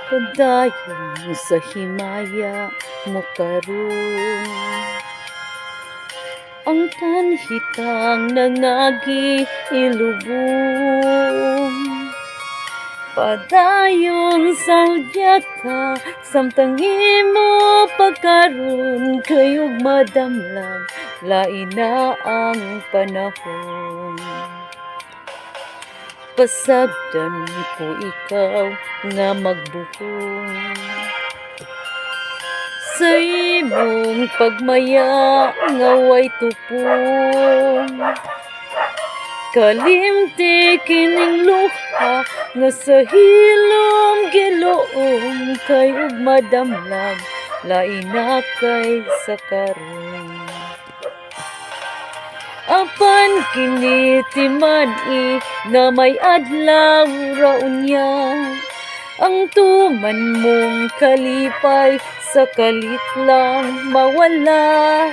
Padayon sa himaya mo karon, ang tanhitang nangagi ilubong. Padayon sa udyak ka, samtang imo pagkaroon, kayog madamlag, lain na ang panahon. Pasagdan ko ikaw nga magbuhong sa imong pagmaya nga way tupong. Kalimti kining luha nga sa hilom giloom, kay ug madamlag lain na kay sa karon. Apan kini timan-i nga may adlaw ra unya, ang tuman mong kalipay sa kalit lang mawala.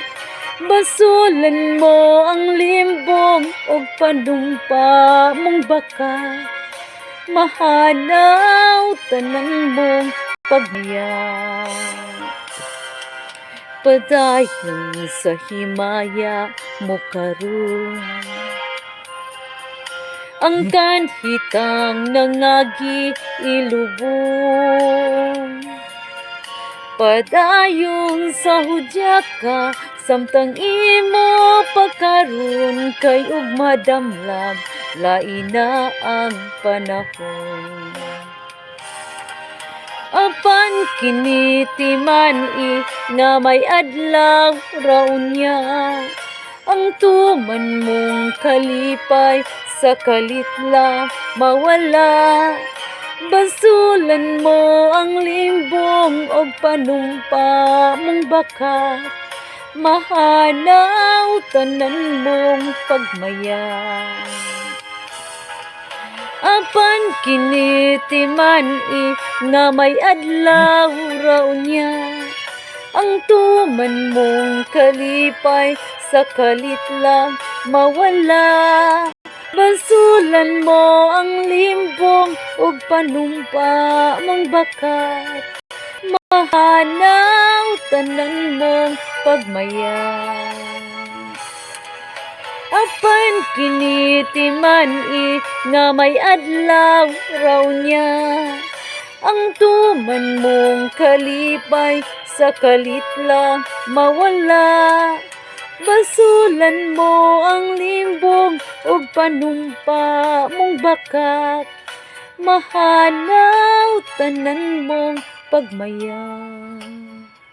Basulan mo ang limbong o panumpa mong baka, mahanaw tanan mong pagmaya. Padayon sa himaya mo karon, ang kanhitang nangagi ilubong. Padayon sa hudyak ka, samtang imo pagkaroon, kay ug madamlag lain na ang panahon. Apan kini timan-i nga may adlaw ra unya, ang tuman mong kalipay sa kalit lang mawala. Basulan mo ang limbong o panumpa mong baka, mahanaw tanan mong pagmaya. Apan kini timan-i nga may adlaw ra unya, ang tuman mong kalipay sa kalit lang mawala. Basulan mo ang limbong ug panumpa mong bakat, mahanaw tanan mong pagmaya. Apan kini timan-i nga may adlaw raw niya, ang tuman mong kalipay sa kalit lang mawala. Basulan mo ang limbong ug panumpa mong bakat, mahanaw tanan mong pagmaya.